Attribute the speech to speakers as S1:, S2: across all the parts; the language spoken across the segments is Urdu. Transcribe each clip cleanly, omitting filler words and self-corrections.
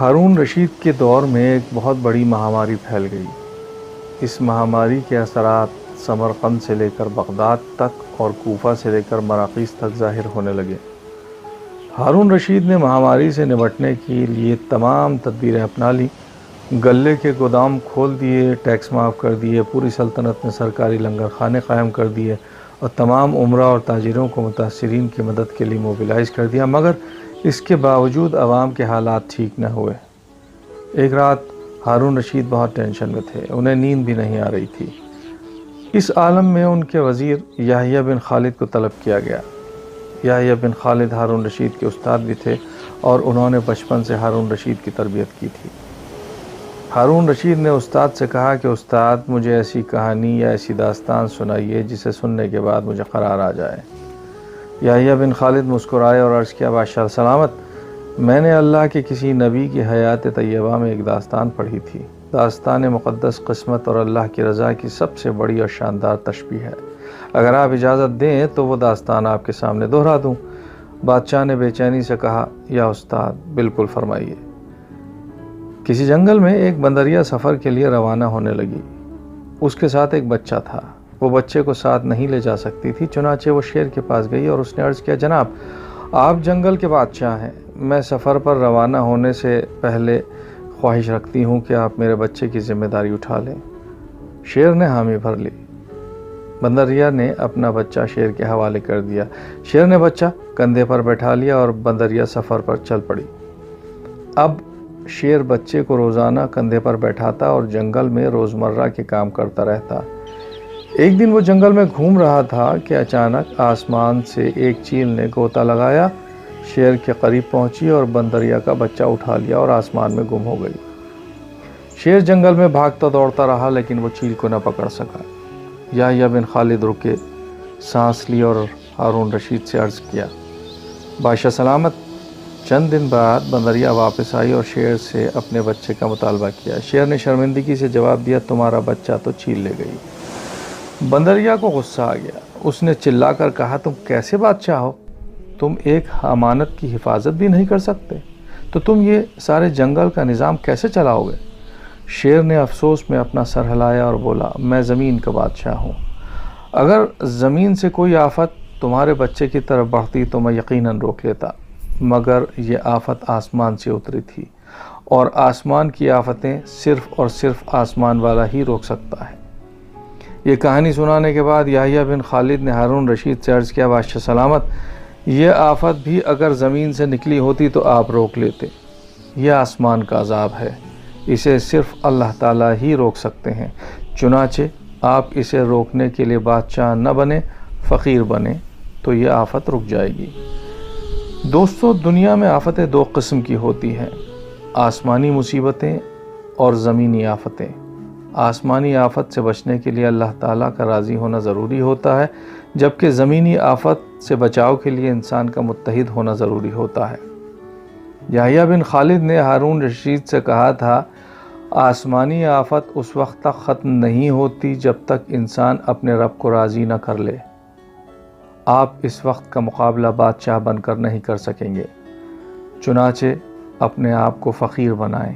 S1: ہارون رشید کے دور میں ایک بہت بڑی مہاماری پھیل گئی۔ اس مہاماری کے اثرات سمرقند سے لے کر بغداد تک اور کوفہ سے لے کر مراکش تک ظاہر ہونے لگے۔ ہارون رشید نے مہاماری سے نمٹنے کے لیے تمام تدبیریں اپنا لی۔ غلے کے گودام کھول دیے، ٹیکس معاف کر دیے، پوری سلطنت میں سرکاری لنگر خانے قائم کر دیے اور تمام عمرا اور تاجروں کو متاثرین کی مدد کے لیے موبلائز کر دیا، مگر اس کے باوجود عوام کے حالات ٹھیک نہ ہوئے۔ ایک رات ہارون رشید بہت ٹینشن میں تھے، انہیں نیند بھی نہیں آ رہی تھی۔ اس عالم میں ان کے وزیر یحییٰ بن خالد کو طلب کیا گیا۔ یحییٰ بن خالد ہارون رشید کے استاد بھی تھے اور انہوں نے بچپن سے ہارون رشید کی تربیت کی تھی۔ ہارون رشید نے استاد سے کہا کہ استاد مجھے ایسی کہانی یا ایسی داستان سنائیے جسے سننے کے بعد مجھے قرار آ جائے۔ یحییٰ بن خالد مسکرائے اور عرض کیا، بادشاہ سلامت، میں نے اللہ کے کسی نبی کی حیات طیبہ میں ایک داستان پڑھی تھی۔ داستان مقدس قسمت اور اللہ کی رضا کی سب سے بڑی اور شاندار تشبیہ ہے۔ اگر آپ اجازت دیں تو وہ داستان آپ کے سامنے دہرا دوں۔ بادشاہ نے بے چینی سے کہا، یا استاد، بالکل فرمائیے۔ کسی جنگل میں ایک بندریا سفر کے لیے روانہ ہونے لگی۔ اس کے ساتھ ایک بچہ تھا۔ وہ بچے کو ساتھ نہیں لے جا سکتی تھی، چنانچہ وہ شیر کے پاس گئی اور اس نے عرض کیا، جناب، آپ جنگل کے بادشاہ ہیں، میں سفر پر روانہ ہونے سے پہلے خواہش رکھتی ہوں کہ آپ میرے بچے کی ذمہ داری اٹھا لیں۔ شیر نے حامی بھر لی۔ بندریا نے اپنا بچہ شیر کے حوالے کر دیا۔ شیر نے بچہ کندھے پر بیٹھا لیا اور بندریا سفر پر چل پڑی۔ اب شیر بچے کو روزانہ کندھے پر بیٹھاتا اور جنگل میں روزمرہ کے کام کرتا رہتا۔ ایک دن وہ جنگل میں گھوم رہا تھا کہ اچانک آسمان سے ایک چیل نے غوطہ لگایا، شیر کے قریب پہنچی اور بندریا کا بچہ اٹھا لیا اور آسمان میں گم ہو گئی۔ شیر جنگل میں بھاگتا دوڑتا رہا لیکن وہ چیل کو نہ پکڑ سکا۔ یحییٰ بن خالد رکے، سانس لی اور ہارون رشید سے عرض کیا، بادشاہ سلامت۔ چند دن بعد بندریا واپس آئی اور شیر سے اپنے بچے کا مطالبہ کیا۔ شیر نے شرمندگی سے جواب دیا، تمہارا بچہ تو چیل لے گئی۔ بندریا کو غصہ آ گیا۔ اس نے چلا کر کہا، تم کیسے بادشاہ ہو؟ تم ایک امانت کی حفاظت بھی نہیں کر سکتے، تو تم یہ سارے جنگل کا نظام کیسے چلاؤ گے؟ شیر نے افسوس میں اپنا سر ہلایا اور بولا، میں زمین کا بادشاہ ہوں۔ اگر زمین سے کوئی آفت تمہارے بچے کی طرف بڑھتی تو میں یقیناً روک لیتا، مگر یہ آفت آسمان سے اتری تھی اور آسمان کی آفتیں صرف اور صرف آسمان والا ہی روک سکتا ہے۔ یہ کہانی سنانے کے بعد یحییٰ بن خالد نے ہارون رشید سے عرض کیا، بادشاہ سلامت، یہ آفت بھی اگر زمین سے نکلی ہوتی تو آپ روک لیتے۔ یہ آسمان کا عذاب ہے، اسے صرف اللہ تعالیٰ ہی روک سکتے ہیں، چنانچہ آپ اسے روکنے کے لیے بادشاہ نہ بنے، فقیر بنے تو یہ آفت رک جائے گی۔ دوستو، دنیا میں آفتیں دو قسم کی ہوتی ہیں، آسمانی مصیبتیں اور زمینی آفتیں۔ آسمانی آفت سے بچنے کے لیے اللہ تعالیٰ کا راضی ہونا ضروری ہوتا ہے، جبکہ زمینی آفت سے بچاؤ کے لیے انسان کا متحد ہونا ضروری ہوتا ہے۔ یحییٰ بن خالد نے ہارون رشید سے کہا تھا، آسمانی آفت اس وقت تک ختم نہیں ہوتی جب تک انسان اپنے رب کو راضی نہ کر لے۔ آپ اس وقت کا مقابلہ بادشاہ بن کر نہیں کر سکیں گے، چنانچہ اپنے آپ کو فقیر بنائیں،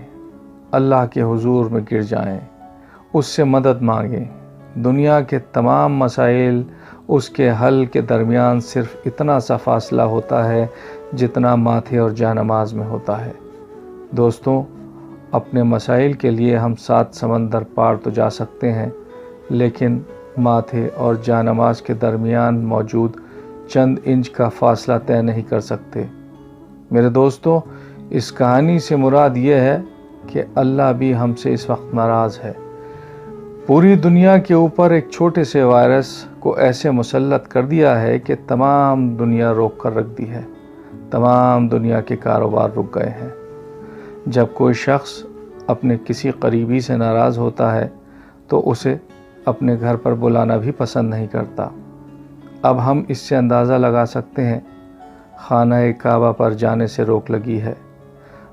S1: اللہ کے حضور میں گر جائیں، اس سے مدد مانگیں۔ دنیا کے تمام مسائل اس کے حل کے درمیان صرف اتنا سا فاصلہ ہوتا ہے جتنا ماتھے اور جانماز میں ہوتا ہے۔ دوستوں، اپنے مسائل کے لیے ہم 7 سمندر پار تو جا سکتے ہیں، لیکن ماتھے اور جانماز کے درمیان موجود چند انچ کا فاصلہ طے نہیں کر سکتے۔ میرے دوستو، اس کہانی سے مراد یہ ہے کہ اللہ بھی ہم سے اس وقت ناراض ہے۔ پوری دنیا کے اوپر ایک چھوٹے سے وائرس کو ایسے مسلط کر دیا ہے کہ تمام دنیا روک کر رکھ دی ہے، تمام دنیا کے کاروبار رک گئے ہیں۔ جب کوئی شخص اپنے کسی قریبی سے ناراض ہوتا ہے تو اسے اپنے گھر پر بلانا بھی پسند نہیں کرتا۔ اب ہم اس سے اندازہ لگا سکتے ہیں، خانہ کعبہ پر جانے سے روک لگی ہے،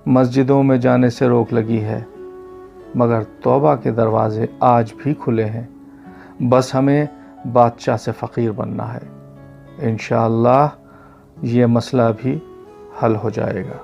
S1: مسجدوں میں جانے سے روک لگی ہے، مگر توبہ کے دروازے آج بھی کھلے ہیں۔ بس ہمیں بادشاہ سے فقیر بننا ہے، انشاءاللہ یہ مسئلہ بھی حل ہو جائے گا۔